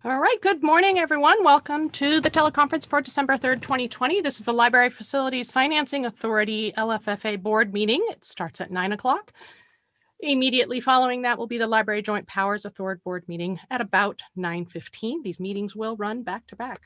All right, good morning, everyone. Welcome to the teleconference for December 3rd, 2020. This is the Library Facilities Financing Authority LFFA board meeting. It starts at 9 o'clock. Immediately following that will be the Library Joint Powers Authority board meeting at about 9:15. These meetings will run back to back.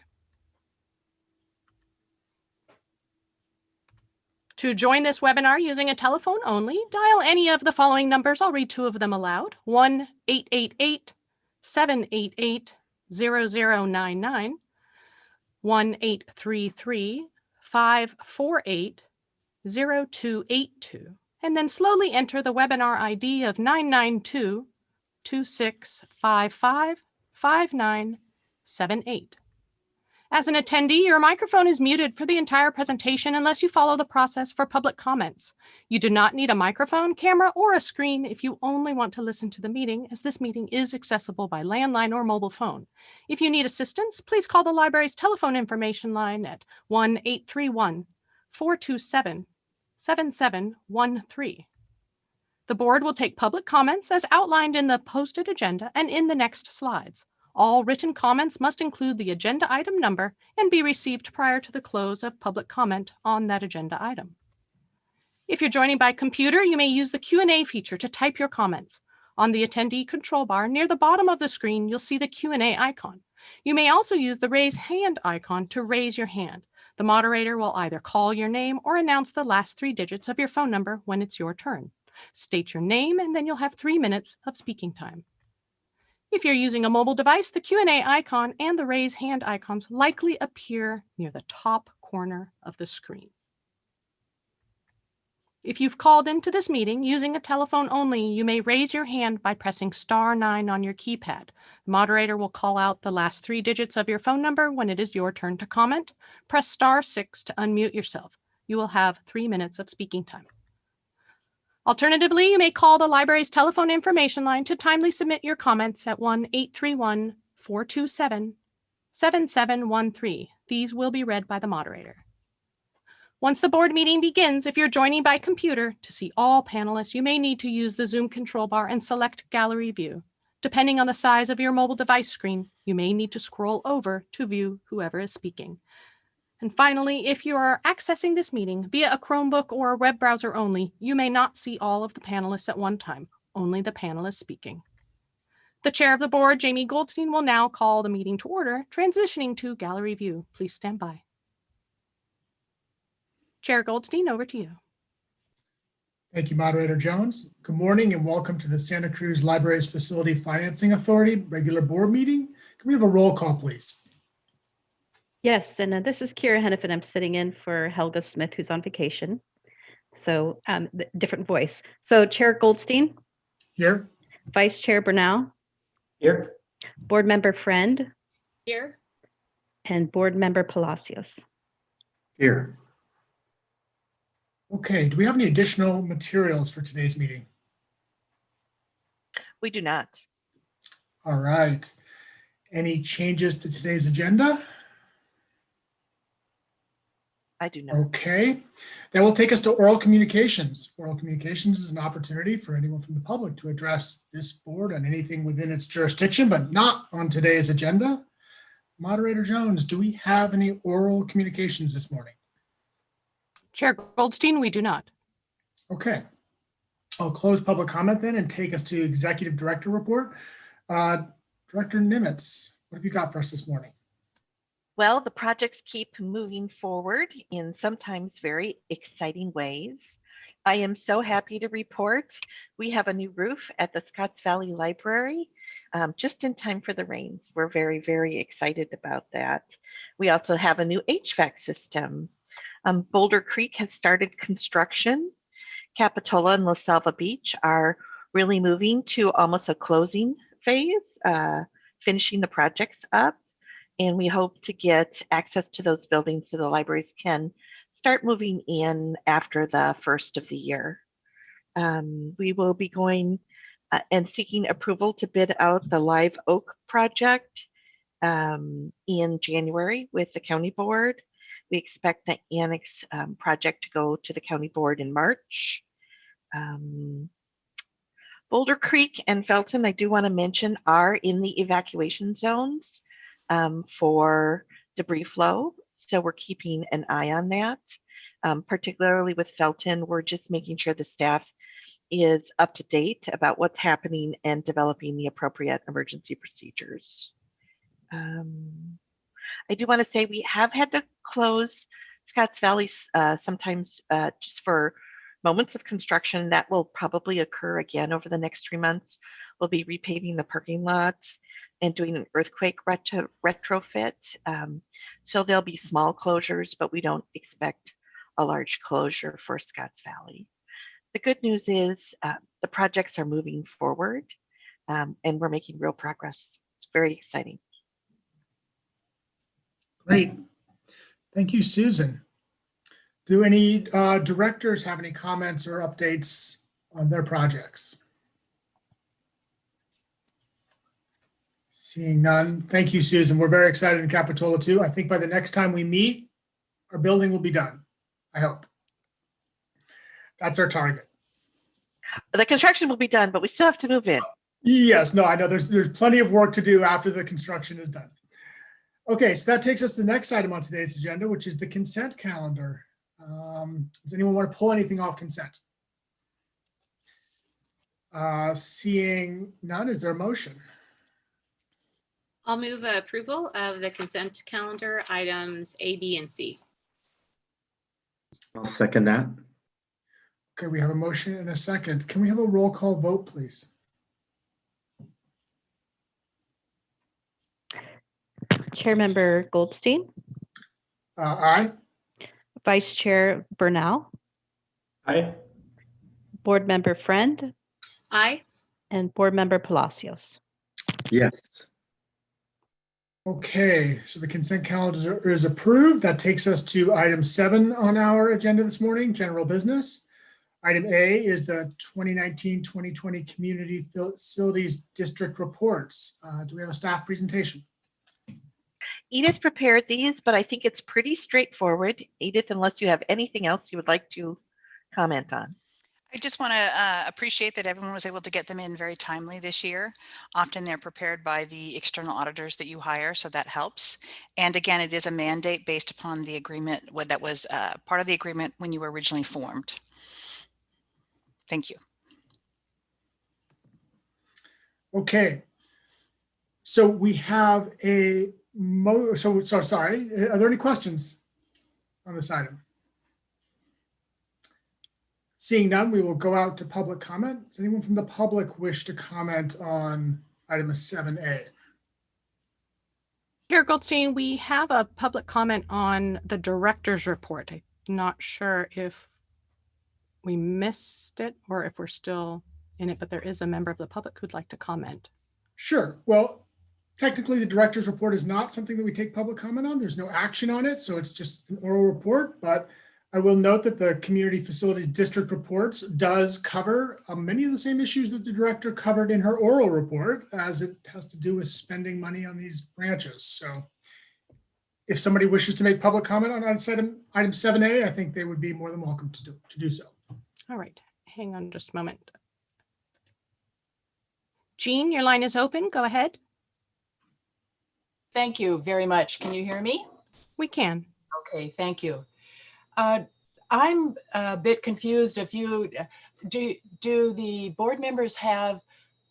To join this webinar using a telephone only, dial any of the following numbers. I'll read two of them aloud. 1-888-788-0099, 1-833-548-0282, and then slowly enter the webinar ID of 992-2655-5978. As an attendee, your microphone is muted for the entire presentation unless you follow the process for public comments. You do not need a microphone, camera, or a screen if you only want to listen to the meeting, as this meeting is accessible by landline or mobile phone. If you need assistance, please call the library's telephone information line at 1-831-427-7713. The board will take public comments as outlined in the posted agenda and in the next slides. All written comments must include the agenda item number and be received prior to the close of public comment on that agenda item. If you're joining by computer, you may use the Q&A feature to type your comments. On the attendee control bar near the bottom of the screen, you'll see the Q&A icon. You may also use the raise hand icon to raise your hand. The moderator will either call your name or announce the last 3 digits of your phone number when it's your turn. State your name, and then you'll have 3 minutes of speaking time. If you're using a mobile device, the Q&A icon and the raise hand icons likely appear near the top corner of the screen. If you've called into this meeting using a telephone only, you may raise your hand by pressing *9 on your keypad. The moderator will call out the last 3 digits of your phone number when it is your turn to comment. Press *6 to unmute yourself. You will have 3 minutes of speaking time. Alternatively, you may call the library's telephone information line to timely submit your comments at 1-831-427-7713. These will be read by the moderator. Once the board meeting begins, if you're joining by computer, to see all panelists, you may need to use the Zoom control bar and select Gallery View. Depending on the size of your mobile device screen, you may need to scroll over to view whoever is speaking. And finally, if you are accessing this meeting via a Chromebook or a web browser only, you may not see all of the panelists at one time, only the panelists speaking. The chair of the board, Jamie Goldstein, will now call the meeting to order, transitioning to Gallery View. Please stand by. Chair Goldstein, over to you. Thank you, Moderator Jones. Good morning and welcome to the Santa Cruz Libraries Facility Financing Authority regular board meeting. Can we have a roll call, please? Yes, and this is Kira Hennepin. I'm sitting in for Helga Smith, who's on vacation. So different voice. So Chair Goldstein. Here. Vice Chair Bernal. Here. Board Member Friend. Here. And Board Member Palacios. Here. Okay, do we have any additional materials for today's meeting? We do not. All right. Any changes to today's agenda? I do not. Okay, that will take us to oral communications. Oral communications is an opportunity for anyone from the public to address this board on anything within its jurisdiction, but not on today's agenda. Moderator Jones, do we have any oral communications this morning? Chair Goldstein, we do not. Okay, I'll close public comment then and take us to Executive Director report. Director Nimitz, what have you got for us this morning? Well, the projects keep moving forward in sometimes very exciting ways. I am so happy to report we have a new roof at the Scotts Valley Library just in time for the rains. We're very, very excited about that. We also have a new HVAC system. Boulder Creek has started construction. Capitola and La Selva Beach are really moving to almost a closing phase, finishing the projects up. And we hope to get access to those buildings so the libraries can start moving in after the first of the year. We will be going and seeking approval to bid out the Live Oak project in January with the county board. We expect the annex project to go to the county board in March. Boulder Creek and Felton, I do want to mention, are in the evacuation zones. for debris flow. So we're keeping an eye on that. Particularly with Felton, we're just making sure the staff is up to date about what's happening and developing the appropriate emergency procedures. I do want to say we have had to close Scotts Valley sometimes just for moments of construction. That will probably occur again over the next 3 months. We'll be repaving the parking lot and doing an earthquake retrofit. So there'll be small closures, but we don't expect a large closure for Scotts Valley. The good news is the projects are moving forward and we're making real progress. It's very exciting. Great. Thank you, Susan. Do any directors have any comments or updates on their projects? Seeing none. Thank you, Susan. We're very excited in Capitola too. I think by the next time we meet, our building will be done. I hope. That's our target. The construction will be done, but we still have to move in. Yes, no, I know there's plenty of work to do after the construction is done. Okay, so that takes us to the next item on today's agenda, which is the consent calendar. Does anyone want to pull anything off consent? Seeing none, is there a motion? I'll move approval of the consent calendar items A, B, and C. I'll second that. Okay, we have a motion and a second. Can we have a roll call vote, please? Chair Member Goldstein, Aye. Vice Chair Bernal, Aye. Board Member Friend, Aye. and Board Member Palacios. Yes. Okay, so the consent calendar is approved. That takes us to item 7 on our agenda this morning, general business. Item A is the 2019-2020 Community Facilities District Reports. Do we have a staff presentation? Edith prepared these, but I think it's pretty straightforward. Edith, unless you have anything else you would like to comment on. I just want to appreciate that everyone was able to get them in very timely this year. Often they're prepared by the external auditors that you hire, so that helps. And again, it is a mandate based upon the agreement that was part of the agreement when you were originally formed. Thank you. Okay, so we have a so sorry. Are there any questions on this item? Seeing none, we will go out to public comment. Does anyone from the public wish to comment on item 7A? Chair Goldstein, we have a public comment on the director's report. I'm not sure if we missed it or if we're still in it, but there is a member of the public who'd like to comment. Sure. Well, technically, the director's report is not something that we take public comment on. There's no action on it, so it's just an oral report. But I will note that the Community Facilities District Reports does cover many of the same issues that the director covered in her oral report, as it has to do with spending money on these branches. So if somebody wishes to make public comment on item 7A, I think they would be more than welcome to do so. All right, hang on just a moment. Jean, your line is open. Go ahead. Thank you very much. Can you hear me? We can. Okay, thank you. I'm a bit confused. If you do the board members have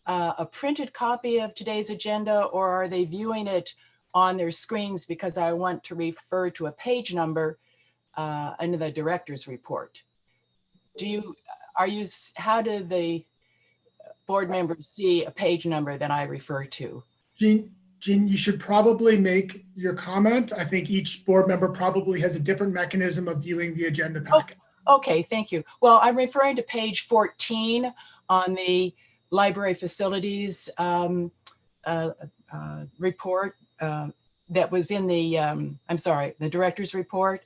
a printed copy of today's agenda, or are they viewing it on their screens? Because I want to refer to a page number under the director's report. How do the board members see a page number that I refer to? Jean, you should probably make your comment. I think each board member probably has a different mechanism of viewing the agenda packet. Okay, thank you. Well, I'm referring to page 14 on the library facilities report that was in the director's report.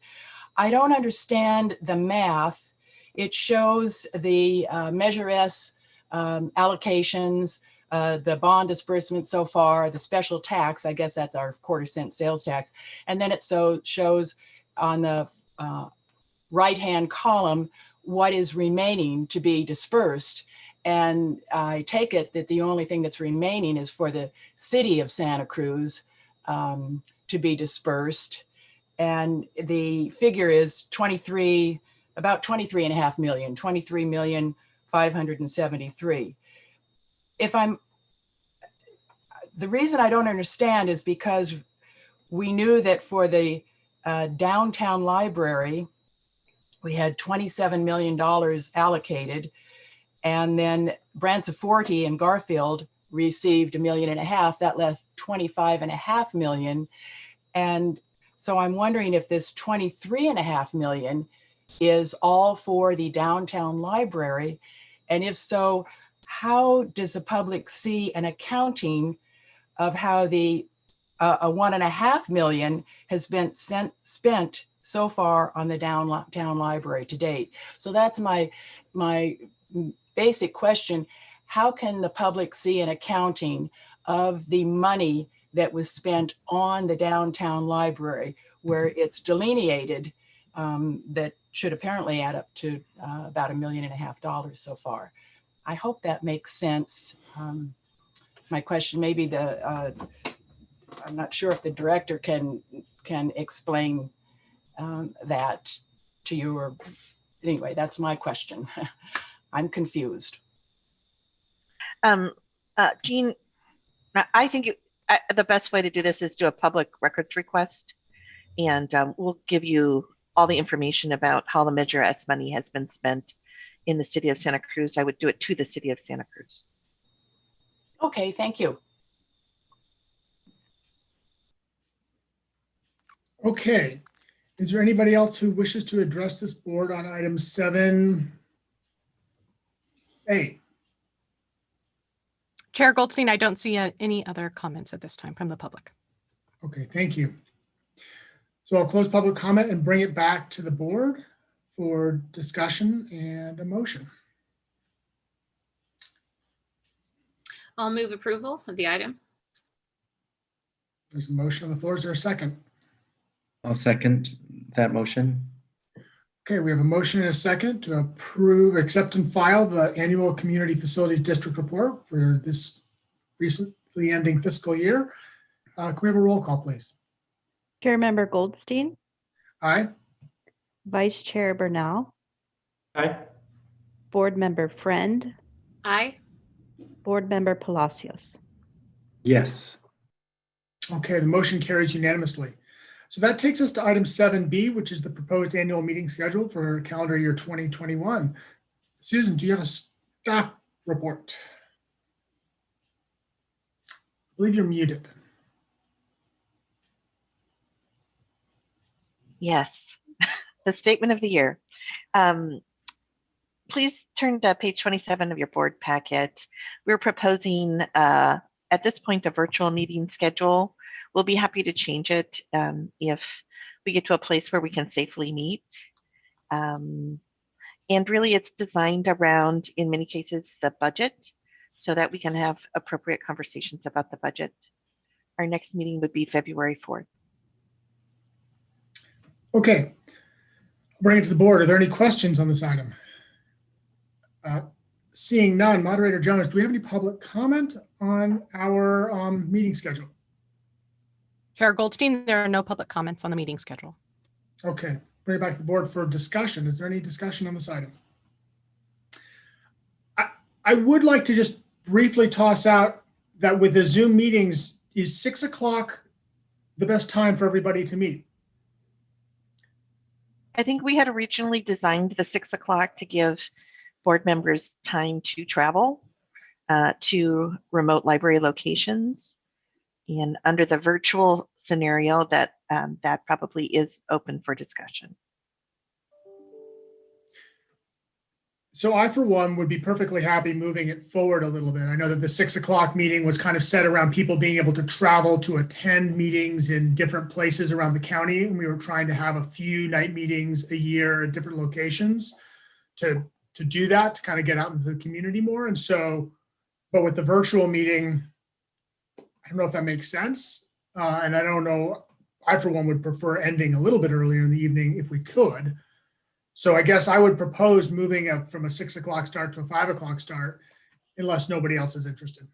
I don't understand the math. It shows the Measure S allocations, the bond disbursement so far, the special tax, I guess that's our quarter-cent sales tax. And then it shows on the right-hand column what is remaining to be dispersed. And I take it that the only thing that's remaining is for the city of Santa Cruz, to be dispersed. And the figure is about 23.5 million, 23,573,000. The reason I don't understand is because we knew that for the downtown library, we had $27 million allocated, and then Branciforte and Garfield received $1.5 million. That left 25.5 million. And so I'm wondering if this 23.5 million is all for the downtown library. And if so, how does the public see an accounting of how the a 1.5 million has been spent so far on the downtown library to date? So that's my basic question. How can the public see an accounting of the money that was spent on the downtown library, where it's delineated that should apparently add up to about $1.5 million so far? I hope that makes sense. My question, maybe I'm not sure if the director can explain that to you, or anyway, that's my question. I'm confused. Jean, I think the best way to do this is do a public records request, and we'll give you all the information about how the Measure S money has been spent in the city of Santa Cruz. I would do it to the city of Santa Cruz. Okay, thank you. Okay, is there anybody else who wishes to address this board on item 7A? Chair Goldstein, I don't see any other comments at this time from the public. Okay, thank you. So I'll close public comment and bring it back to the board for discussion and a motion. I'll move approval of the item. There's a motion on the floor. Is there a second? I'll second that motion. Okay, we have a motion and a second to approve, accept, and file the annual Community Facilities District Report for this recently ending fiscal year. Can we have a roll call, please? Chair Member Goldstein, Aye. Vice Chair Bernal, Aye. Board Member Friend, Aye. Board Member Palacios. Yes. Okay, the motion carries unanimously. So that takes us to item 7B, which is the proposed annual meeting schedule for calendar year 2021. Susan, do you have a staff report? I believe you're muted. Yes, the statement of the year. Please turn to page 27 of your board packet. We're proposing at this point a virtual meeting schedule. We'll be happy to change it if we get to a place where we can safely meet. And really it's designed around, in many cases, the budget, so that we can have appropriate conversations about the budget. Our next meeting would be February 4th. Okay, I'll bring it to the board. Are there any questions on this item? Seeing none, Moderator Jones, do we have any public comment on our meeting schedule? Chair Goldstein, there are no public comments on the meeting schedule. Okay, bring it back to the board for discussion. Is there any discussion on this item? I would like to just briefly toss out that with the Zoom meetings, is 6 o'clock the best time for everybody to meet? I think we had originally designed the 6 o'clock to give board members time to travel to remote library locations. And under the virtual scenario, that probably is open for discussion. So I, for one, would be perfectly happy moving it forward a little bit. I know that the 6 o'clock meeting was kind of set around people being able to travel to attend meetings in different places around the county. And we were trying to have a few night meetings a year at different locations to do that, to kind of get out into the community more. And so, but with the virtual meeting, I don't know if that makes sense. And I don't know, I, for one, would prefer ending a little bit earlier in the evening if we could. So I guess I would propose moving from a 6 o'clock start to a 5 o'clock start, unless nobody else is interested.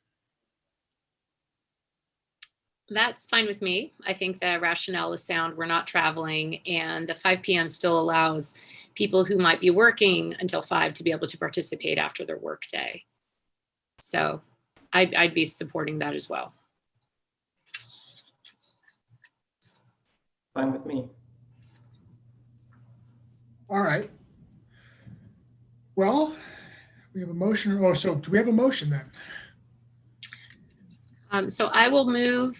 That's fine with me. I think the rationale is sound. We're not traveling, and the 5 p.m. still allows people who might be working until 5 to be able to participate after their work day. So I'd be supporting that as well. Fine with me. All right. Well, we have a motion. Oh, so do we have a motion then? So I will move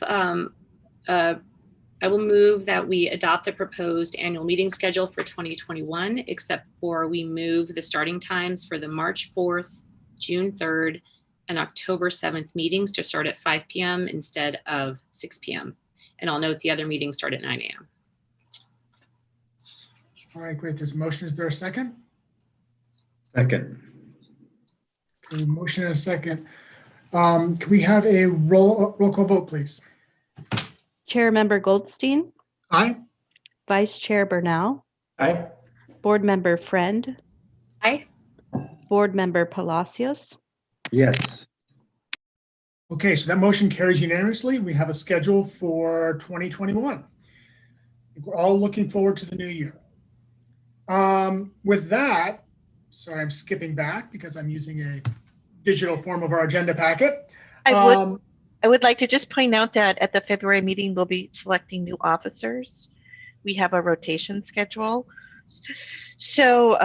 that we adopt the proposed annual meeting schedule for 2021, except for we move the starting times for the March 4th, June 3rd, and October 7th meetings to start at 5 p.m. instead of 6 p.m. And I'll note the other meetings start at 9 a.m. All right, great. There's a motion. Is there a second? Second. Okay, motion and a second. Can we have a roll call vote, please? Chair Member Goldstein, Aye. Vice Chair Bernal, Aye. Board Member Friend, Aye. Board Member Palacios. Yes. Okay, so that motion carries unanimously. We have a schedule for 2021. I think we're all looking forward to the new year. With that, sorry, I'm skipping back because I'm using a digital form of our agenda packet. I would like to just point out that at the February meeting, we'll be selecting new officers. We have a rotation schedule. So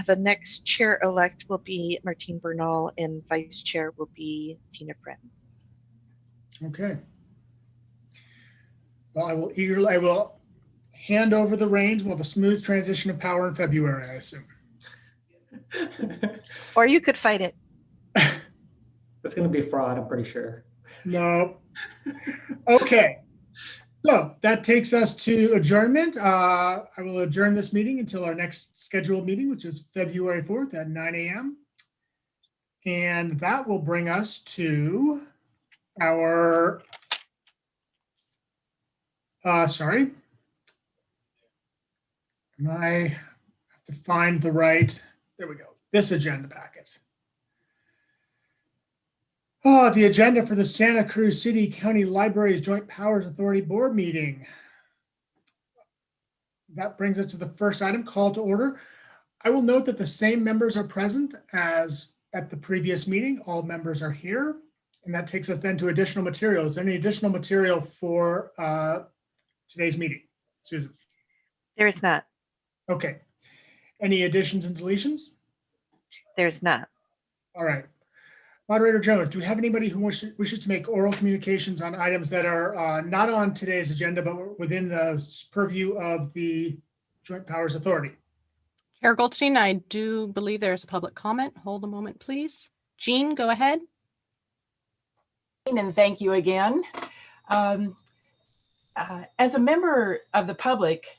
the next chair-elect will be Martine Bernal and vice chair will be Tina Friend. Okay. Well, I will hand over the reins. We'll have a smooth transition of power in February, I assume. Or you could fight it. It's going to be fraud, I'm pretty sure. No. Okay. So that takes us to adjournment. I will adjourn this meeting until our next scheduled meeting, which is February 4th at 9 a.m. And that will bring us to our, sorry. And I have to find the right, there we go, this agenda packet. Oh, the agenda for the Santa Cruz City County Libraries Joint Powers Authority Board meeting. That brings us to the first item, call to order. I will note that the same members are present as at the previous meeting. All members are here. And that takes us then to additional material. Is there any additional material for today's meeting? Susan? There is not. Okay. Any additions and deletions? There's not. All right. Moderator Jones, do we have anybody who wishes to make oral communications on items that are not on today's agenda, but within the purview of the Joint Powers Authority? Chair Goldstein, I do believe there's a public comment. Hold a moment, please. Jean, go ahead. And thank you again. As a member of the public,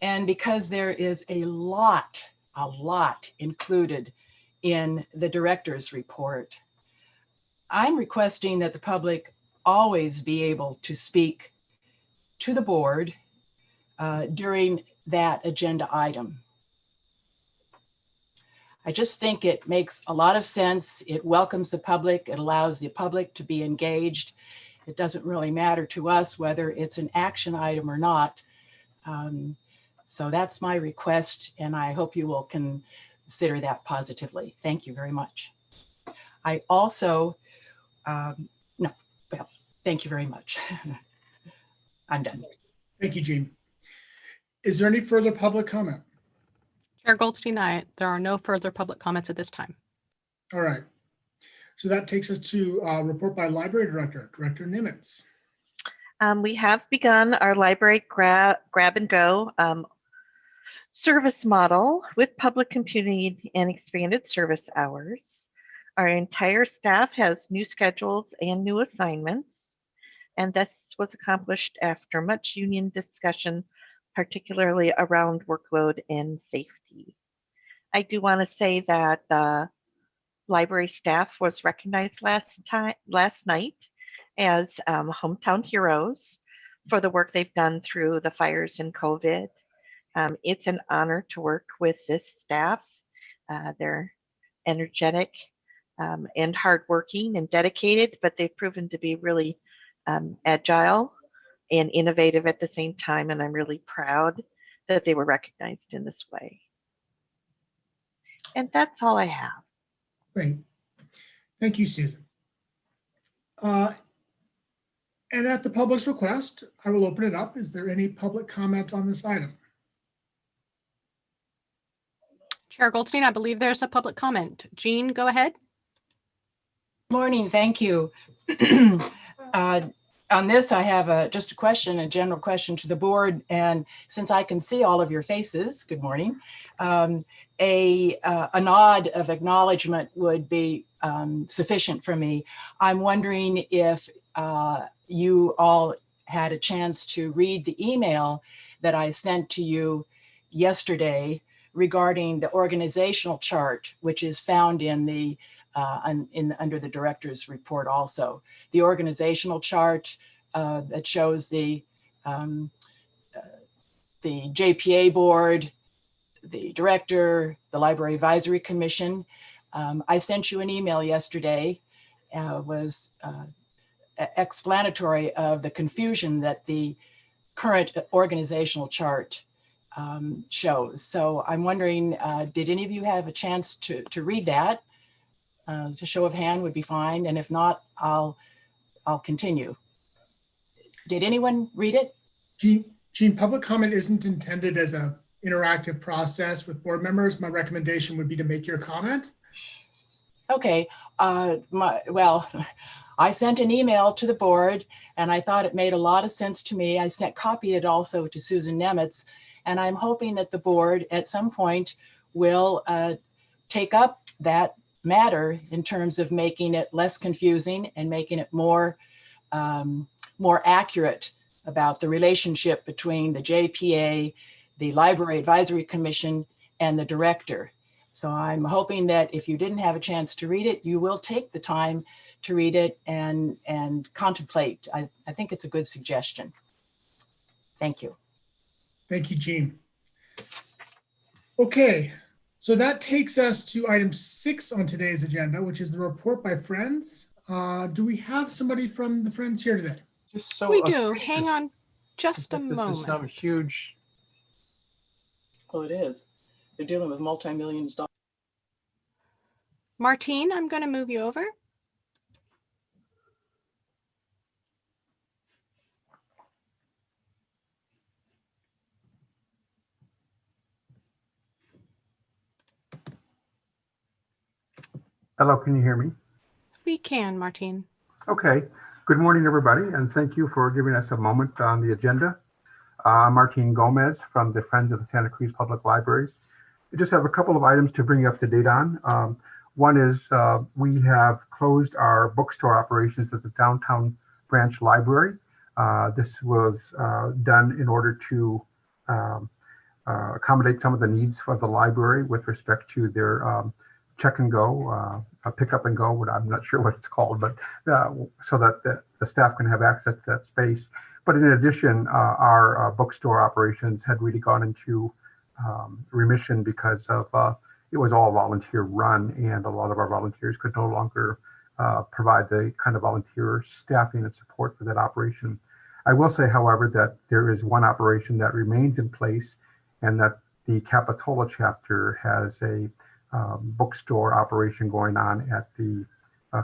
and because there is a lot included in the director's report, I'm requesting that the public always be able to speak to the board during that agenda item. I just think it makes a lot of sense. It welcomes the public. It allows the public to be engaged. It doesn't really matter to us whether it's an action item or not. So that's my request, and I hope you will consider that positively. Thank you very much. I also, thank you very much. I'm done. Thank you, Jean. Is there any further public comment? Chair Goldstein, there are no further public comments at this time. All right. So that takes us to report by Library Director, Director Nimitz. We have begun our library grab and go service model with public computing and expanded service hours. Our entire staff has new schedules and new assignments, and this was accomplished after much union discussion, particularly around workload and safety. I do want to say that the library staff was recognized last night as hometown heroes for the work they've done through the fires and COVID. It's an honor to work with this staff. They're energetic and hardworking and dedicated, but they've proven to be really agile and innovative at the same time, and I'm really proud that they were recognized in this way. And that's all I have. Great. Thank you, Susan. And at the public's request, I will open it up. Is there any public comment on this item? Chair Goldstein, I believe there's a public comment. Jean, go ahead. Morning, thank you. On this, I have just a question, a general question to the board. And since I can see all of your faces, good morning, a nod of acknowledgement would be sufficient for me. I'm wondering if you all had a chance to read the email that I sent to you yesterday regarding the organizational chart, which is found in the under the director's report also. The organizational chart that shows the JPA board, the director, the Library Advisory Commission. I sent you an email yesterday, was explanatory of the confusion that the current organizational chart shows. So I'm wondering, did any of you have a chance to read that? To show of hand would be fine. And if not, I'll continue. Did anyone read it? Jean, public comment isn't intended as an interactive process with board members. My recommendation would be to make your comment. Okay, well, I sent an email to the board and I thought it made a lot of sense to me. I copied it also to Susan Nemitz, and I'm hoping that the board at some point will take up that matter in terms of making it less confusing and making it more accurate about the relationship between the JPA, the Library Advisory Commission, and the director. So I'm hoping that if you didn't have a chance to read it, you will take the time to read it and contemplate. I think it's a good suggestion. Thank you. Thank you, Jean. Okay, so that takes us to item 6 on today's agenda, which is the report by Friends. Do we have somebody from the Friends here today? Just so We do. Hang on just a This is some moment. huge. Well, it is. They're dealing with multi-millions dollars. Martine, I'm going to move you over. Hello, can you hear me? We can, Martine. Okay. Good morning, everybody, and thank you for giving us a moment on the agenda. I'm Martin Gomez from the Friends of the Santa Cruz Public Libraries. We just have a couple of items to bring you up to date on. One is we have closed our bookstore operations at the downtown branch library. This was done in order to accommodate some of the needs for the library with respect to their check and go, pick up and go, I'm not sure what it's called, but so that the staff can have access to that space. But in addition, our bookstore operations had really gone into remission because of it was all volunteer run, and a lot of our volunteers could no longer provide the kind of volunteer staffing and support for that operation. I will say, however, that there is one operation that remains in place, and that the Capitola chapter has a bookstore operation going on at the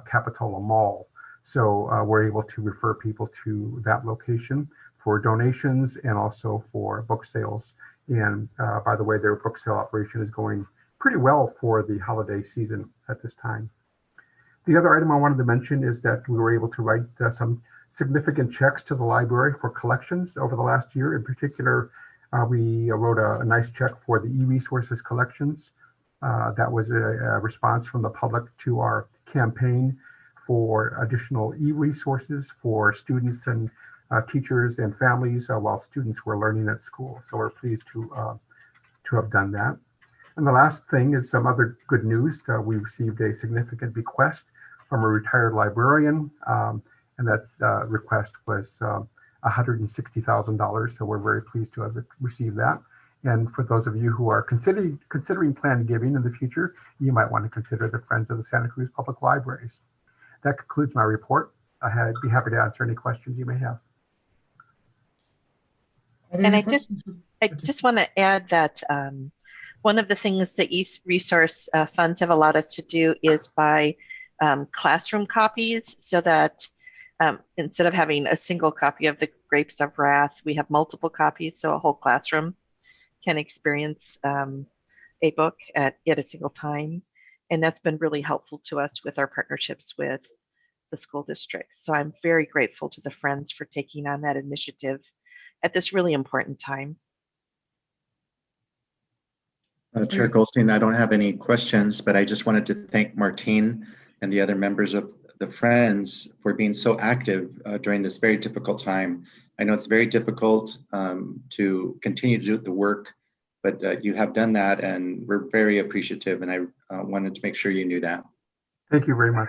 Capitola Mall. So we're able to refer people to that location for donations and also for book sales. And by the way, their book sale operation is going pretty well for the holiday season at this time. The other item I wanted to mention is that we were able to write some significant checks to the library for collections over the last year. In particular, we wrote a nice check for the e-resources collections. That was a response from the public to our campaign for additional e-resources for students and teachers and families while students were learning at school. So we're pleased to have done that. And the last thing is some other good news. We received a significant bequest from a retired librarian, and that request was $160,000. So we're very pleased to have received that. And for those of you who are considering planned giving in the future, you might want to consider the Friends of the Santa Cruz Public Libraries. That concludes my report. I'd be happy to answer any questions you may have. Are there And any I questions? just want to add that one of the things the e-resource funds have allowed us to do is buy classroom copies, so that instead of having a single copy of the Grapes of Wrath, we have multiple copies, so a whole classroom can experience a book at a single time. And that's been really helpful to us with our partnerships with the school district. So I'm very grateful to the Friends for taking on that initiative at this really important time. Chair Goldstein, I don't have any questions, but I just wanted to thank Martine and the other members of the Friends for being so active during this very difficult time. I know it's very difficult to continue to do the work, but you have done that, and we're very appreciative, and I wanted to make sure you knew that. Thank you very much.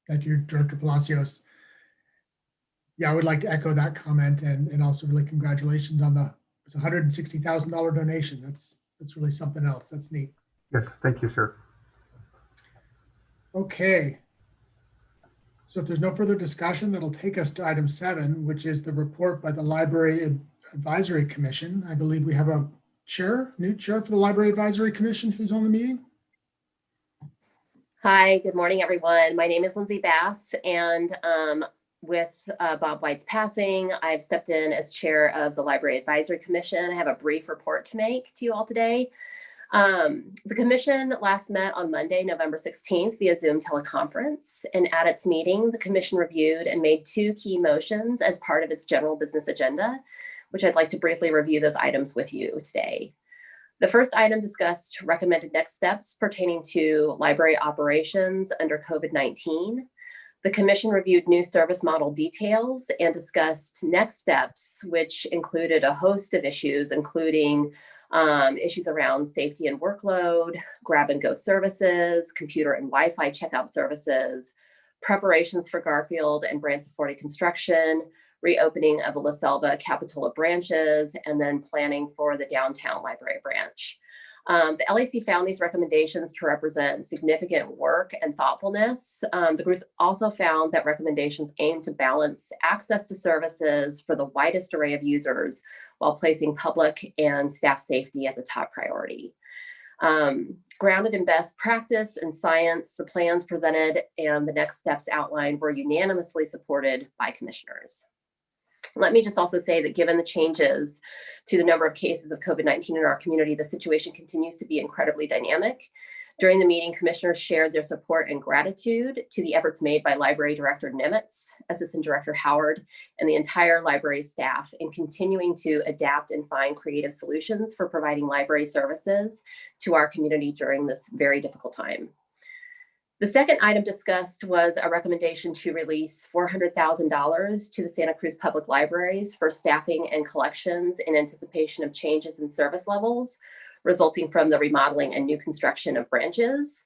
Thank you, Director Palacios. Yeah, I would like to echo that comment and also really congratulations on it's a $160,000 donation. That's really something else. That's neat. Yes, thank you, sir. Okay. So if there's no further discussion, that'll take us to item 7, which is the report by the Library Advisory Commission. I believe we have a new chair for the Library Advisory Commission who's on the meeting. Hi, good morning, everyone. My name is Lindsay Bass, and with Bob White's passing, I've stepped in as chair of the Library Advisory Commission. I have a brief report to make to you all today. The commission last met on Monday, November 16th via Zoom teleconference, and at its meeting, the commission reviewed and made 2 key motions as part of its general business agenda, which I'd like to briefly review those items with you today. The first item discussed recommended next steps pertaining to library operations under COVID-19. The commission reviewed new service model details and discussed next steps, which included a host of issues, including issues around safety and workload, grab and go services, computer and Wi-Fi checkout services, preparations for Garfield and Branson 40 construction, reopening of the La Selva Capitola branches, and then planning for the downtown library branch. The LAC found these recommendations to represent significant work and thoughtfulness. The group also found that recommendations aim to balance access to services for the widest array of users while placing public and staff safety as a top priority. Grounded in best practice and science, the plans presented and the next steps outlined were unanimously supported by commissioners. Let me just also say that given the changes to the number of cases of COVID-19 in our community, the situation continues to be incredibly dynamic. During the meeting, commissioners shared their support and gratitude to the efforts made by Library Director Nimitz, Assistant Director Howard, and the entire library staff in continuing to adapt and find creative solutions for providing library services to our community during this very difficult time. The second item discussed was a recommendation to release $400,000 to the Santa Cruz Public Libraries for staffing and collections in anticipation of changes in service levels resulting from the remodeling and new construction of branches.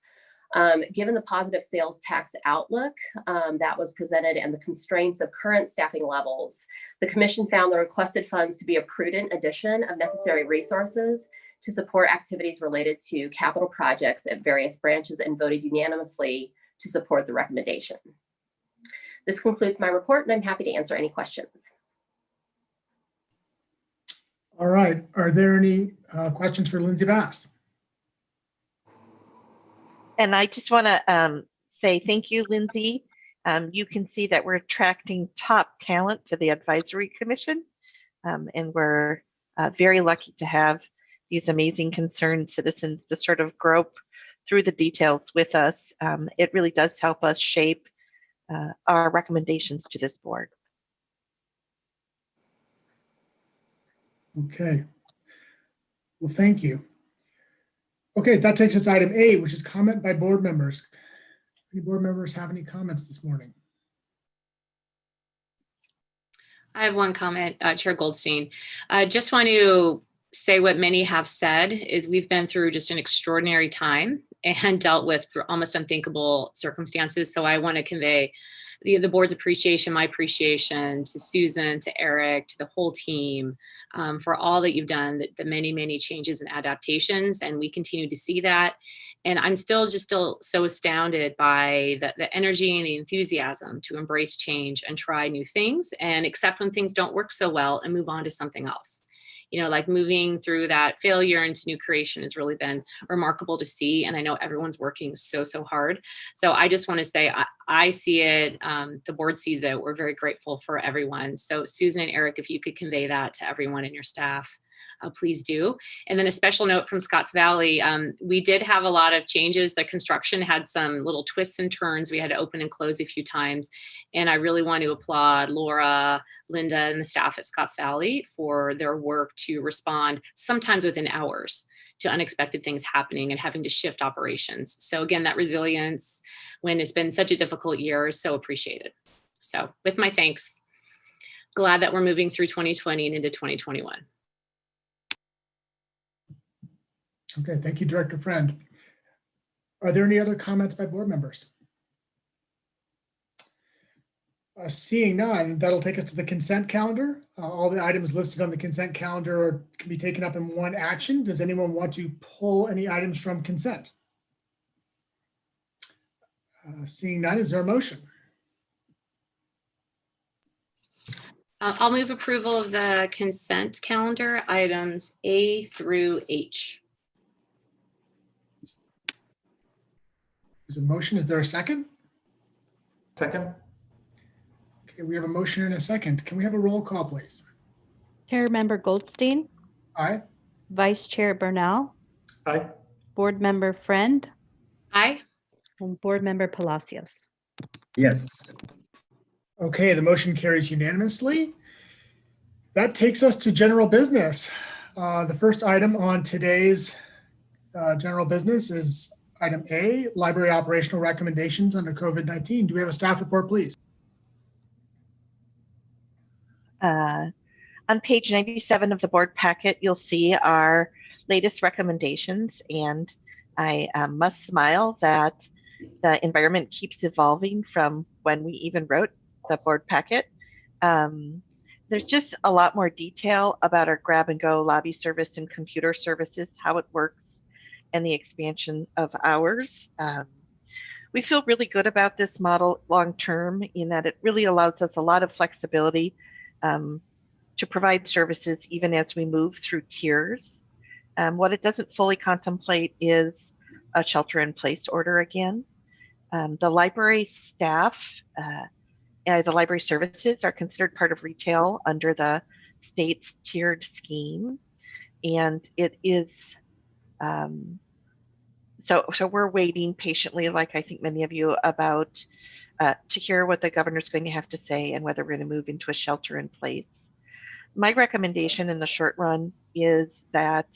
Given the positive sales tax outlook that was presented and the constraints of current staffing levels, the commission found the requested funds to be a prudent addition of necessary resources to support activities related to capital projects at various branches and voted unanimously to support the recommendation. This concludes my report, and I'm happy to answer any questions. All right. Are there any questions for Lindsay Bass? And I just want to say thank you, Lindsay. You can see that we're attracting top talent to the Advisory Commission, and we're very lucky to have these amazing concerned citizens to sort of grope through the details with us. It really does help us shape our recommendations to this board. Okay. Well, thank you. Okay, that takes us to item 8, which is comment by board members. Any board members have any comments this morning? I have one comment, Chair Goldstein. I just want to say what many have said is we've been through just an extraordinary time. and dealt with almost unthinkable circumstances. So I want to convey the board's appreciation, my appreciation to Susan, to Eric, to the whole team for all that you've done, the many, many changes and adaptations. And we continue to see that. And I'm still so astounded by the energy and the enthusiasm to embrace change and try new things and accept when things don't work so well and move on to something else. You know, like moving through that failure into new creation has really been remarkable to see. And I know everyone's working so hard. So I just want to say, I see it, the board sees it. We're very grateful for everyone. So Susan and Eric, if you could convey that to everyone in your staff, please do. And then a special note from Scotts Valley, we did have a lot of changes. The construction had some little twists and turns. We had to open and close a few times. And I really want to applaud Laura, Linda, and the staff at Scotts Valley for their work to respond sometimes within hours to unexpected things happening and having to shift operations. So again, that resilience when it's been such a difficult year is so appreciated. So with my thanks, glad that we're moving through 2020 and into 2021. Okay, thank you, Director Friend. Are there any other comments by board members? Seeing none, that'll take us to the consent calendar. All the items listed on the consent calendar can be taken up in one action. Does anyone want to pull any items from consent? Seeing none, is there a motion? I'll move approval of the consent calendar, items A through H. There's a motion. Is there a second? Second. Okay, we have a motion and a second. Can we have a roll call, please? Chair Member Goldstein, Aye. Vice Chair Bernal, Aye. Board Member Friend, Aye. and Board Member Palacios. Yes. Okay, the motion carries unanimously. That takes us to general business. The first item on today's general business is item A, library operational recommendations under COVID-19. Do we have a staff report, please? On page 97 of the board packet, you'll see our latest recommendations, and I must smile that the environment keeps evolving from when we even wrote the board packet. There's just a lot more detail about our grab and go lobby service and computer services, how it works, and the expansion of hours. We feel really good about this model long-term in that it really allows us a lot of flexibility to provide services even as we move through tiers. What it doesn't fully contemplate is a shelter-in-place order again. The library staff, the library services are considered part of retail under the state's tiered scheme. And it is, so we're waiting patiently, like I think many of you, about to hear what the governor's going to have to say and whether we're going to move into a shelter in place. My recommendation in the short run is that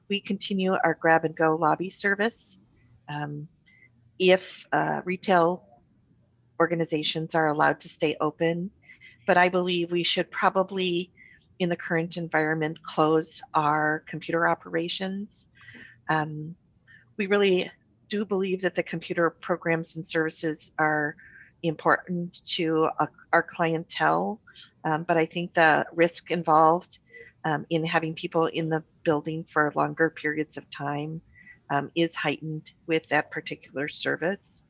we continue our grab and go lobby service. If retail organizations are allowed to stay open, but I believe we should probably, in the current environment, close our computer operations. We really do believe that the computer programs and services are important to our clientele, but I think the risk involved in having people in the building for longer periods of time is heightened with that particular service.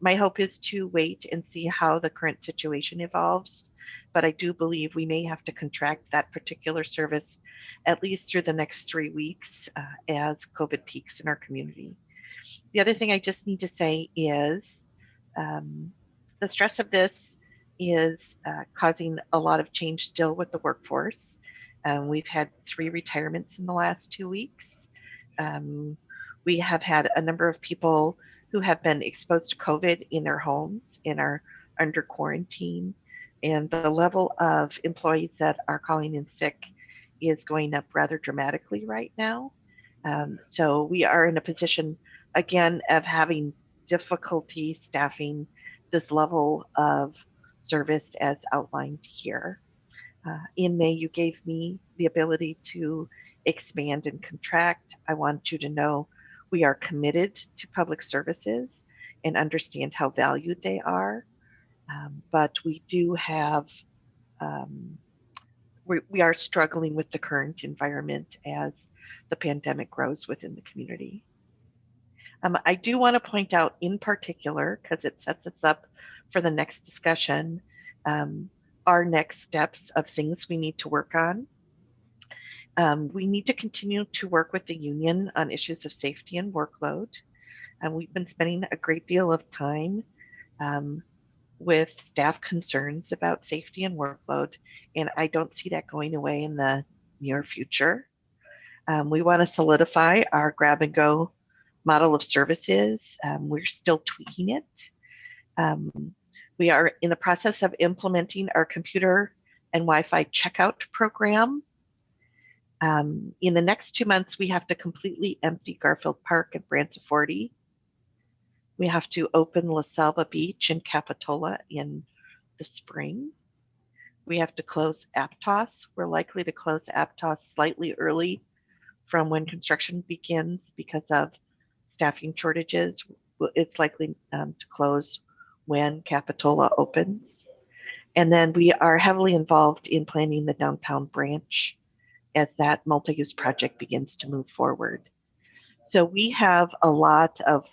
My hope is to wait and see how the current situation evolves, but I do believe we may have to contract that particular service at least through the next 3 weeks as COVID peaks in our community. The other thing I just need to say is the stress of this is causing a lot of change still with the workforce. We've had 3 retirements in the last 2 weeks. We have had a number of people who have been exposed to COVID in their homes and are under quarantine. And the level of employees that are calling in sick is going up rather dramatically right now. So we are in a position, again, of having difficulty staffing this level of service as outlined here. In May, you gave me the ability to expand and contract. I want you to know We are committed to public services and understand how valued they are. But we do have, we are struggling with the current environment as the pandemic grows within the community. I do want to point out in particular, because it sets us up for the next discussion, our next steps of things we need to work on. We need to continue to work with the union on issues of safety and workload. And we've been spending a great deal of time with staff concerns about safety and workload, and I don't see that going away in the near future. We want to solidify our grab and go model of services. We're still tweaking it. We are in the process of implementing our computer and Wi-Fi checkout program. In the next 2 months, we have to completely empty Garfield Park and Branciforte. We have to open La Selva Beach and Capitola in the spring. We have to close Aptos. We're likely to close Aptos slightly early from when construction begins because of staffing shortages. It's likely to close when Capitola opens. And then we are heavily involved in planning the downtown branch as that multi-use project begins to move forward. So we have a lot of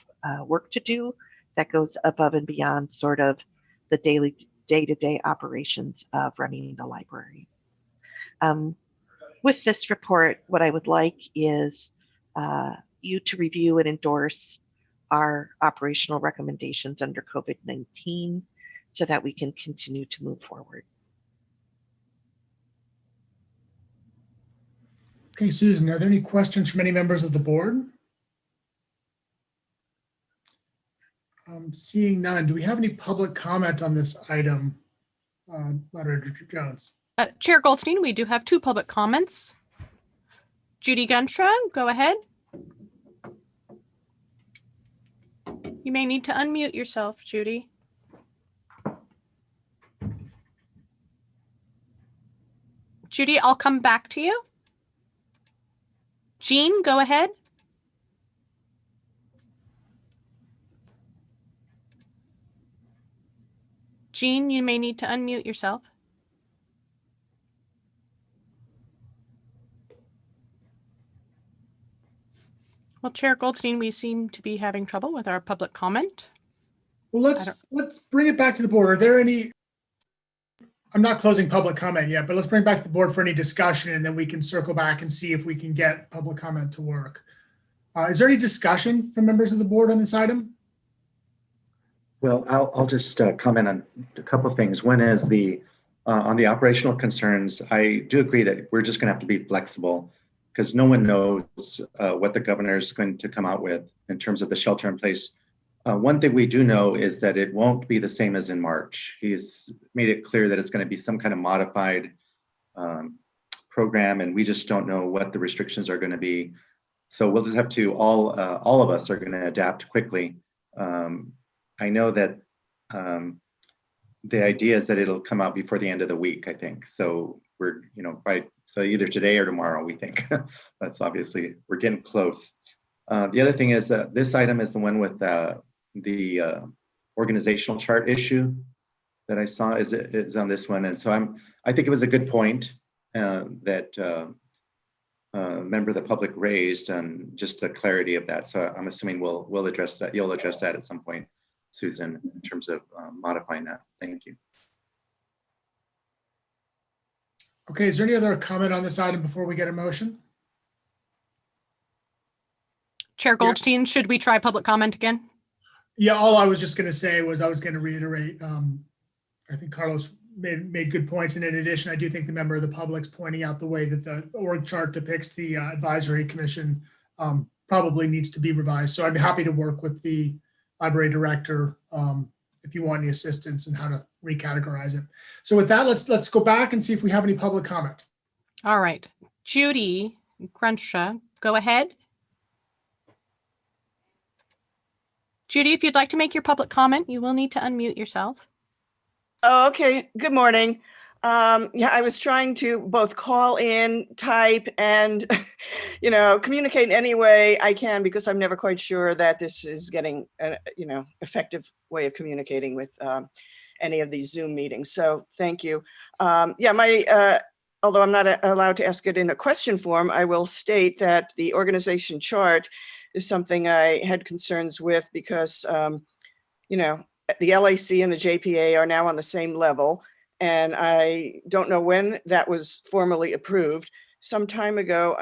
work to do that goes above and beyond sort of the daily day-to-day operations of running the library. With this report, what I would like is you to review and endorse our operational recommendations under COVID-19 so that we can continue to move forward. Okay, Susan, are there any questions from any members of the board? Seeing none, do we have any public comment on this item? Moderator Jones. Chair Goldstein, we do have 2 public comments. Judy Gunstra, go ahead. You may need to unmute yourself, Judy. Judy, I'll come back to you. Jean, go ahead. Jean, you may need to unmute yourself. Well, Chair Goldstein, we seem to be having trouble with our public comment. Well, let's bring it back to the board. Are there any, I'm not closing public comment yet, but let's bring it back to the board for any discussion, and then we can circle back and see if we can get public comment to work. Is there any discussion from members of the board on this item? Well, I'll just comment on a couple of things. One is on the operational concerns. I do agree that we're just going to have to be flexible because no one knows what the governor is going to come out with in terms of the shelter in place. One thing we do know is that it won't be the same as in March. He's made it clear that it's going to be some kind of modified program, and we just don't know what the restrictions are going to be. So we'll just have to, all of us are going to adapt quickly. I know that the idea is that it'll come out before the end of the week, I think. So we're, so either today or tomorrow, we think. That's obviously, we're getting close. The other thing is that this item is the one with the organizational chart issue that I saw is on this one. And so I think it was a good point that a member of the public raised on just the clarity of that. So I'm assuming we'll address that. You'll address that at some point, Susan, in terms of modifying that. Thank you. Okay, is there any other comment on this item before we get a motion? Chair Goldstein, should we try public comment again? Yeah, all I was just going to say was I was going to reiterate, I think Carlos made good points. And in addition, I do think the member of the public's pointing out the way that the org chart depicts the advisory commission probably needs to be revised. So I'd be happy to work with the library director if you want any assistance in how to recategorize it. So with that, let's go back and see if we have any public comment. All right, Judy Grunshaw, go ahead. Judy, if you'd like to make your public comment, you will need to unmute yourself. Oh, okay. Good morning. Yeah, I was trying to both call in, type, and, communicate in any way I can, because I'm never quite sure that this is getting a, effective way of communicating with any of these Zoom meetings. So thank you. Although I'm not allowed to ask it in a question form, I will state that the organization chart is something I had concerns with because, the LAC and the JPA are now on the same level. And I don't know when that was formally approved. Some time ago,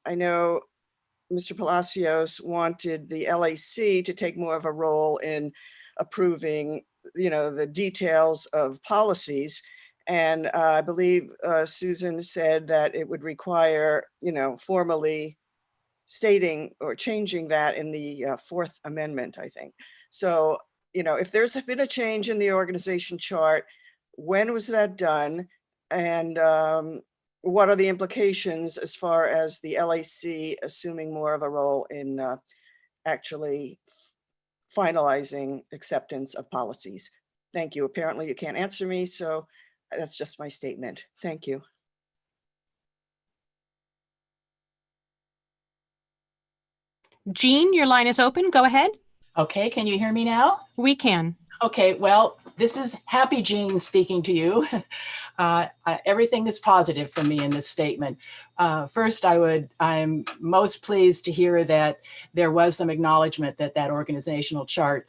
I know Mr. Palacios wanted the LAC to take more of a role in approving, the details of policies. And I believe Susan said that it would require, formally stating or changing that in the Fourth Amendment, I think. So, if there's been a change in the organization chart, when was that done? And what are the implications as far as the LAC assuming more of a role in actually finalizing acceptance of policies? Thank you. Apparently you can't answer me, so that's just my statement. Thank you. Jean, your line is open. Go ahead. Okay, can you hear me now? We can. Okay, well, this is Happy Jean speaking to you. Everything is positive for me in this statement. First, I'm most pleased to hear that there was some acknowledgement that that organizational chart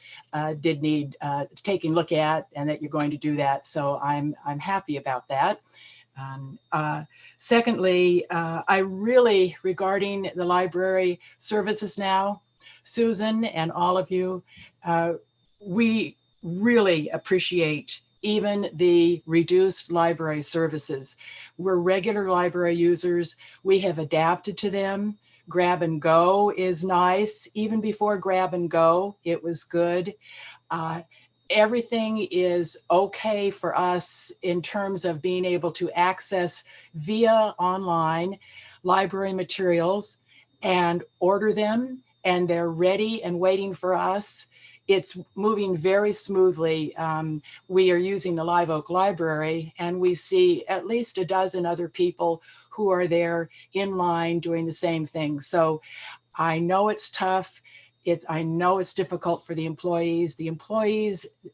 did need taking a look at, and that you're going to do that. So I'm happy about that. Secondly, I really, regarding the library services now, Susan and all of you, we really appreciate even the reduced library services. We're regular library users. We have adapted to them. Grab and go is nice. Even before grab and go, it was good. Everything is okay for us in terms of being able to access via online library materials and order them, and they're ready and waiting for us. It's moving very smoothly. We are using the Live Oak Library, and we see at least a dozen other people who are there in line doing the same thing. So I know it's tough. I know it's difficult for the employees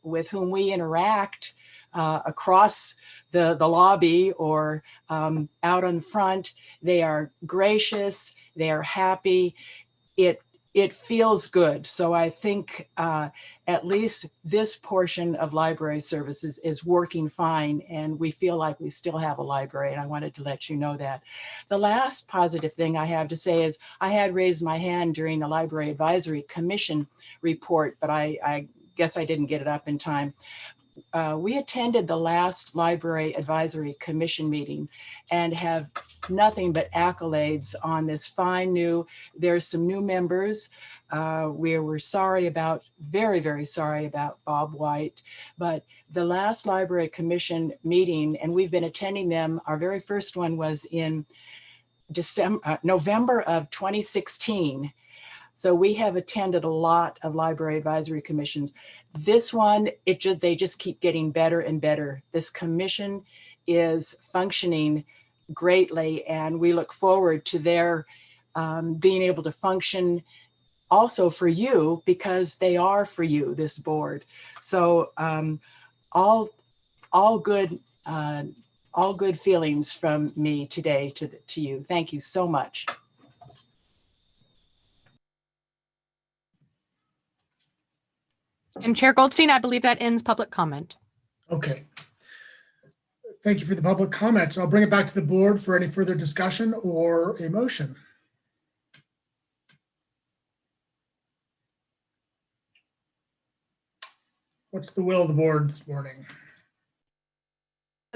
with whom we interact across the lobby or out on the front. They are gracious, they are happy. It feels good. So I think at least this portion of library services is working fine, and we feel like we still have a library, and I wanted to let you know that. The last positive thing I have to say is I had raised my hand during the Library Advisory Commission report, but I guess I didn't get it up in time. We attended the last Library Advisory Commission meeting and have nothing but accolades on this fine there's some new members. We're sorry about, very, very sorry about Bob White, but the last Library Commission meeting, and we've been attending them, our very first one was in November of 2016. So we have attended a lot of library advisory commissions. This one, they just keep getting better and better. This commission is functioning greatly, and we look forward to their being able to function also for you, because they are for you, this board. So all good feelings from me today to you. Thank you so much. And Chair Goldstein, I believe that ends public comment. Okay. Thank you for the public comments. I'll bring it back to the board for any further discussion or a motion. What's the will of the board this morning?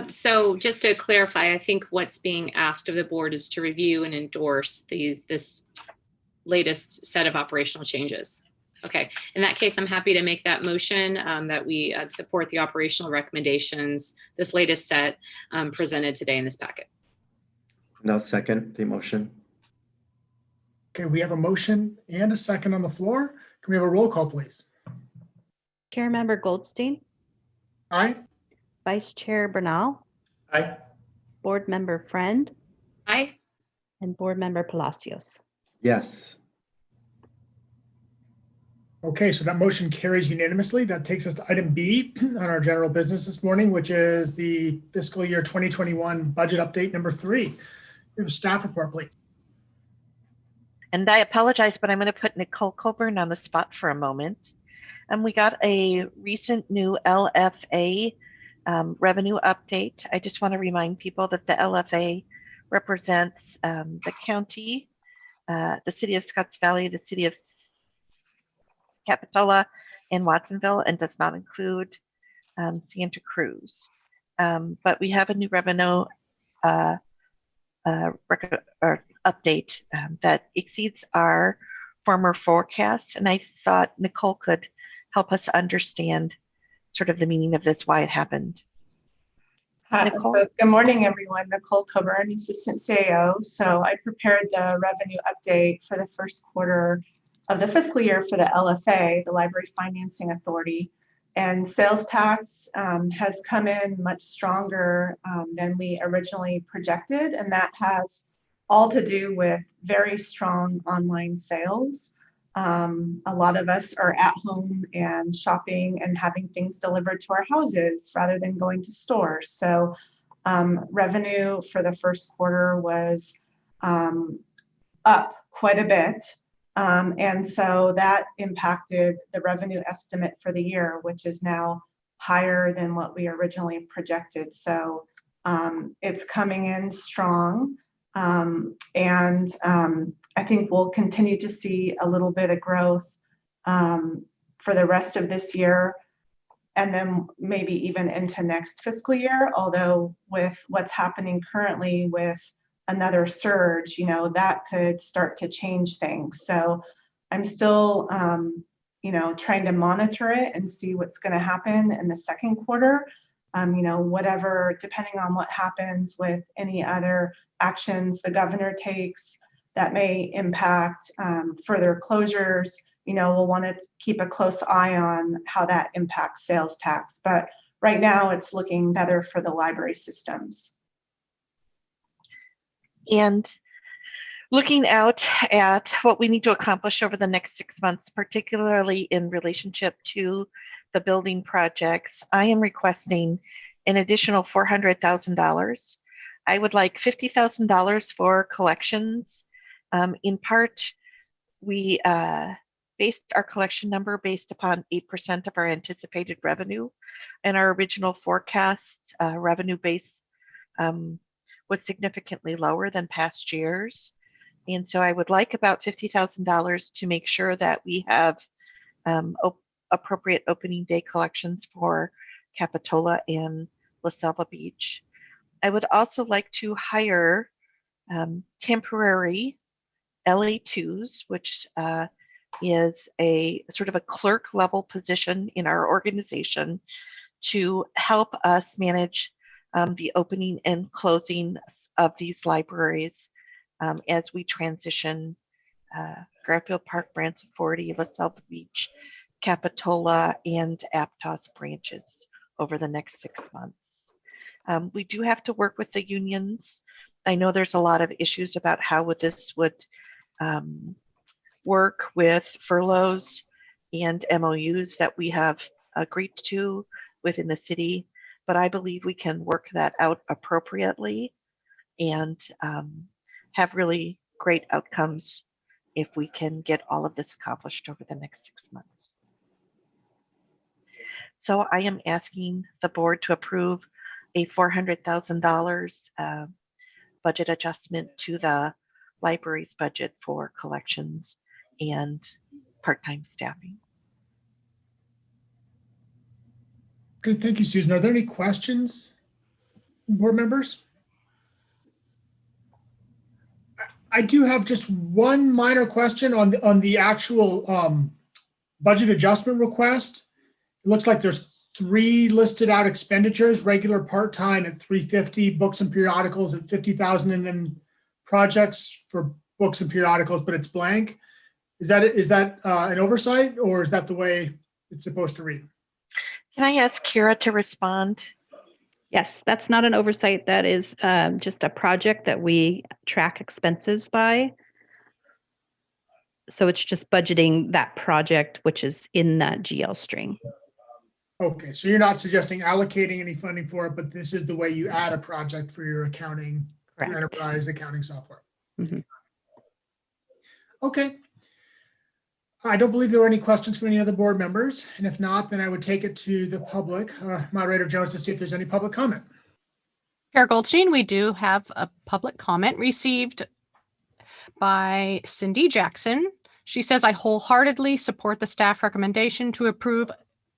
So just to clarify, I think what's being asked of the board is to review and endorse this latest set of operational changes. Okay, in that case, I'm happy to make that motion that we support the operational recommendations, this latest set presented today in this packet. No, second the motion. Okay, we have a motion and a second on the floor. Can we have a roll call, please? Chair Member Goldstein, Aye. Vice Chair Bernal, Aye. Board Member Friend, Aye. and Board Member Palacios. Yes. Okay, so that motion carries unanimously. That takes us to item B on our general business this morning, which is the fiscal year 2021 budget update number 3. We have a staff report, please. And I apologize, but I'm going to put Nicole Coburn on the spot for a moment. We got a recent new LFA revenue update. I just want to remind people that the LFA represents the county, the city of Scotts Valley, the city of Capitola, and Watsonville, and does not include Santa Cruz. But we have a new revenue update that exceeds our former forecast, and I thought Nicole could help us understand sort of the meaning of this, why it happened. Nicole? So good morning, everyone. Nicole Coburn, Assistant CAO. So I prepared the revenue update for the first quarter of the fiscal year for the LFA, the Library Financing Authority. And sales tax has come in much stronger than we originally projected. And that has all to do with very strong online sales. A lot of us are at home and shopping and having things delivered to our houses rather than going to stores. So revenue for the first quarter was up quite a bit. And so that impacted the revenue estimate for the year, which is now higher than what we originally projected. So it's coming in strong. I think we'll continue to see a little bit of growth for the rest of this year, and then maybe even into next fiscal year. Although with what's happening currently with another surge, you know, that could start to change things. So I'm still, you know, trying to monitor it and see what's going to happen in the second quarter. You know, whatever, depending on what happens with any other actions the governor takes that may impact further closures, you know, we'll want to keep a close eye on how that impacts sales tax. But right now it's looking better for the library systems. And looking out at what we need to accomplish over the next 6 months, particularly in relationship to the building projects, I am requesting an additional $400,000. I would like $50,000 for collections. In part, we based our collection number based upon 8% of our anticipated revenue, and our original forecast revenue base was significantly lower than past years. And so I would like about $50,000 to make sure that we have appropriate opening day collections for Capitola and La Selva Beach. I would also like to hire temporary LA2s, which is a sort of a clerk level position in our organization to help us manage the opening and closing of these libraries as we transition Garfield Park, Branson 40, La Selva Beach, Capitola, and Aptos branches over the next 6 months. We do have to work with the unions. I know there's a lot of issues about how this would work with furloughs and MOUs that we have agreed to within the city, but I believe we can work that out appropriately and have really great outcomes if we can get all of this accomplished over the next 6 months. So I am asking the board to approve a $400,000 budget adjustment to the library's budget for collections and part-time staffing. Okay, thank you, Susan. Are there any questions, board members? I do have just one minor question on the actual budget adjustment request. It looks like there's 3 listed out expenditures: regular, part-time at $350, books and periodicals at $50,000, and then projects for books and periodicals, but it's blank. Is that an oversight, or is that the way it's supposed to read? Can I ask Kira to respond? Yes, that's not an oversight. That is just a project that we track expenses by. So it's just budgeting that project, which is in that GL string. Okay, so you're not suggesting allocating any funding for it, but this is the way you add a project for your accounting, your Correct. enterprise accounting software. Mhm. Okay. I don't believe there were any questions from any other board members. And if not, then I would take it to the public, Moderator Jones, to see if there's any public comment. Chair Goldstein, we do have a public comment received by Cindy Jackson. She says, I wholeheartedly support the staff recommendation to approve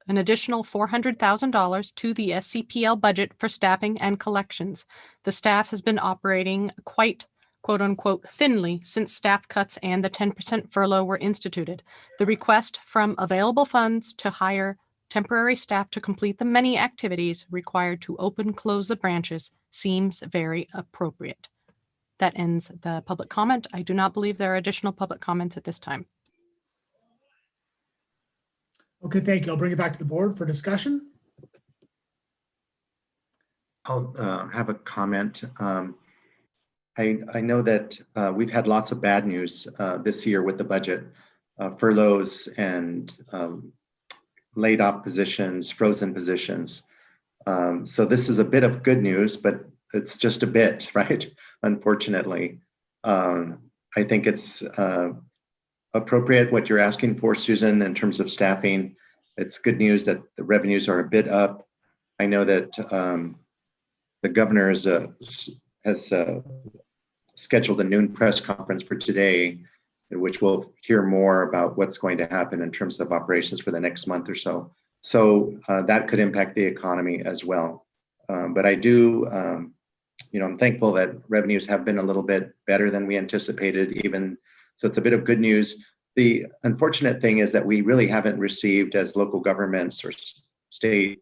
an additional $400,000 to the SCPL budget for staffing and collections. The staff has been operating quite quote unquote thinly since staff cuts and the 10% furlough were instituted. The request from available funds to hire temporary staff to complete the many activities required to close the branches seems very appropriate. That ends the public comment. I do not believe there are additional public comments at this time. Okay, thank you. I'll bring it back to the board for discussion. I'll have a comment. I know that we've had lots of bad news this year with the budget, furloughs and laid off positions, frozen positions. So this is a bit of good news, but it's just a bit, right? Unfortunately, I think it's appropriate what you're asking for, Susan, in terms of staffing. It's good news that the revenues are a bit up. I know that the governor has scheduled a noon press conference for today, in which we'll hear more about what's going to happen in terms of operations for the next month or so. So that could impact the economy as well. But I do, I'm thankful that revenues have been a little bit better than we anticipated, even. So it's a bit of good news. The unfortunate thing is that we really haven't received, as local governments or state,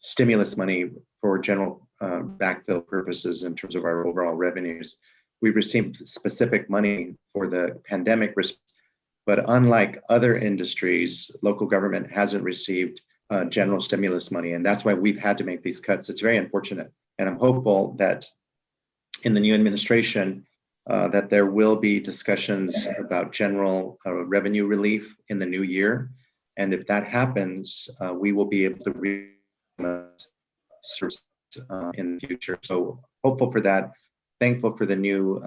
stimulus money for general backfill purposes in terms of our overall revenues. We've received specific money for the pandemic response, but unlike other industries, local government hasn't received general stimulus money, and that's why we've had to make these cuts. It's very unfortunate, and I'm hopeful that in the new administration, that there will be discussions about general revenue relief in the new year. And if that happens, we will be able to in the future. So hopeful for that, thankful for the new,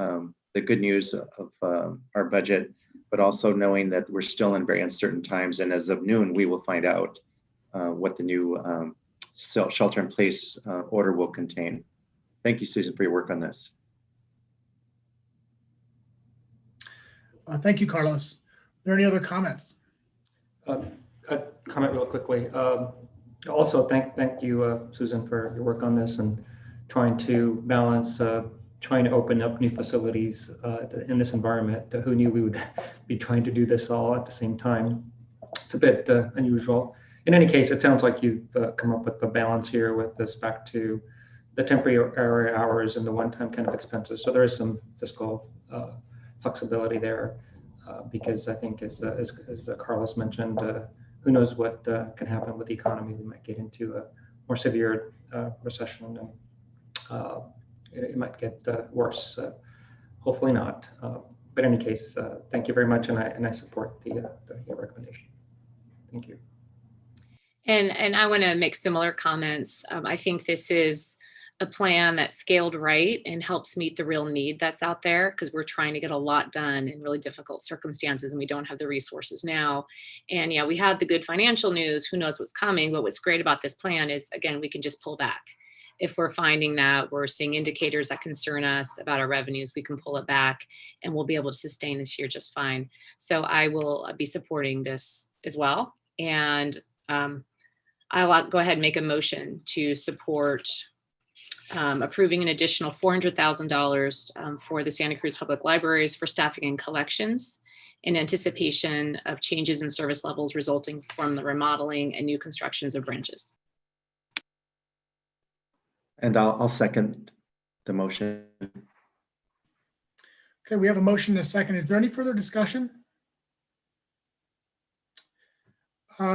the good news of our budget, but also knowing that we're still in very uncertain times. And as of noon, we will find out what the new shelter in place order will contain. Thank you, Susan, for your work on this. Thank you, Carlos. Are there any other comments? A comment real quickly. Also, thank you, Susan, for your work on this and trying to balance, trying to open up new facilities in this environment. Who knew we would be trying to do this all at the same time? It's a bit unusual. In any case, it sounds like you've come up with the balance here with respect to the temporary hours and the one-time kind of expenses. So there is some fiscal flexibility there, because I think as Carlos mentioned, who knows what can happen with the economy. We might get into a more severe recession, and it might get worse. Hopefully not. But in any case, thank you very much, and I support the recommendation. Thank you. And I want to make similar comments. I think this is a plan that's scaled right and helps meet the real need that's out there, because we're trying to get a lot done in really difficult circumstances and we don't have the resources now. And yeah, we had the good financial news, who knows what's coming, but what's great about this plan is, again, we can just pull back. If we're finding that we're seeing indicators that concern us about our revenues, we can pull it back and we'll be able to sustain this year just fine. So I will be supporting this as well. And I'll go ahead and make a motion to support approving an additional $400,000 for the Santa Cruz Public Libraries for staffing and collections in anticipation of changes in service levels resulting from the remodeling and new constructions of branches. And I'll second the motion. Okay, we have a motion and a second. Is there any further discussion?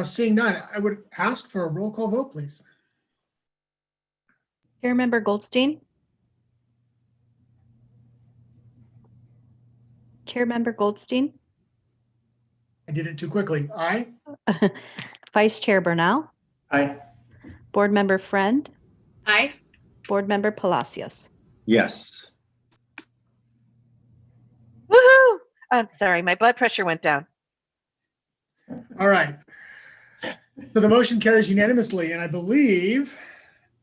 Seeing none, I would ask for a roll call vote, please. Chairmember Goldstein. Chairmember Goldstein. I did it too quickly. Aye. Vice Chair Bernal. Aye. Board Member Friend. Aye. Board Member Palacios. Yes. Woohoo! I'm sorry, my blood pressure went down. All right. So the motion carries unanimously, and I believe,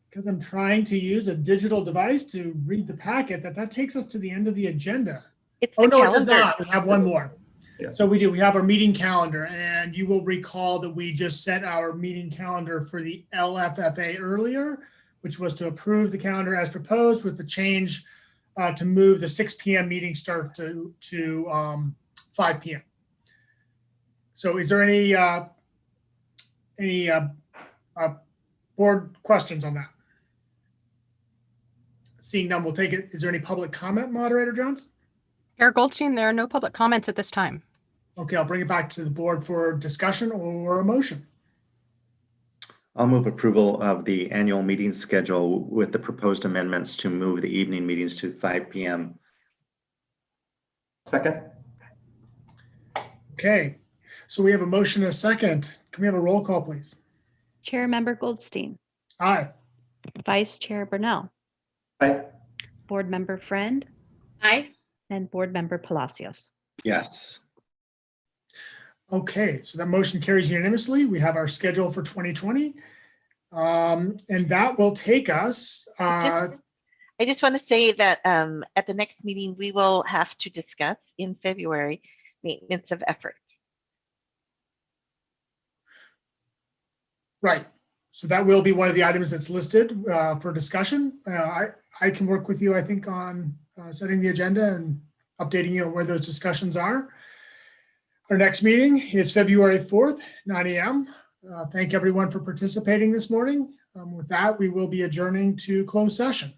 because I'm trying to use a digital device to read the packet, that takes us to the end of the agenda. It's Oh, the no, it does calendar. not. We have one more. Yeah. So we do. We have our meeting calendar, and you will recall that we just set our meeting calendar for the LFFA earlier, which was to approve the calendar as proposed with the change to move the 6 p.m. meeting start to 5 p.m. So is there any board questions on that? Seeing none, we'll take it. Is there any public comment, Moderator Jones? Chair Goldstein, there are no public comments at this time. Okay, I'll bring it back to the board for discussion or a motion. I'll move approval of the annual meeting schedule with the proposed amendments to move the evening meetings to 5 p.m. Second. Okay, so we have a motion and a second. Can we have a roll call, please? Chairmember Goldstein. Aye. Vice Chair Bernal. Aye. Board Member Friend. Aye. And Board Member Palacios. Yes. Okay, so that motion carries unanimously. We have our schedule for 2020. And that will take us. I just want to say that at the next meeting, we will have to discuss in February maintenance of effort. Right. So that will be one of the items that's listed for discussion. I can work with you, I think, on setting the agenda and updating you on where those discussions are. Our next meeting is February 4th, 9 a.m. Thank everyone for participating this morning. With that, we will be adjourning to closed session.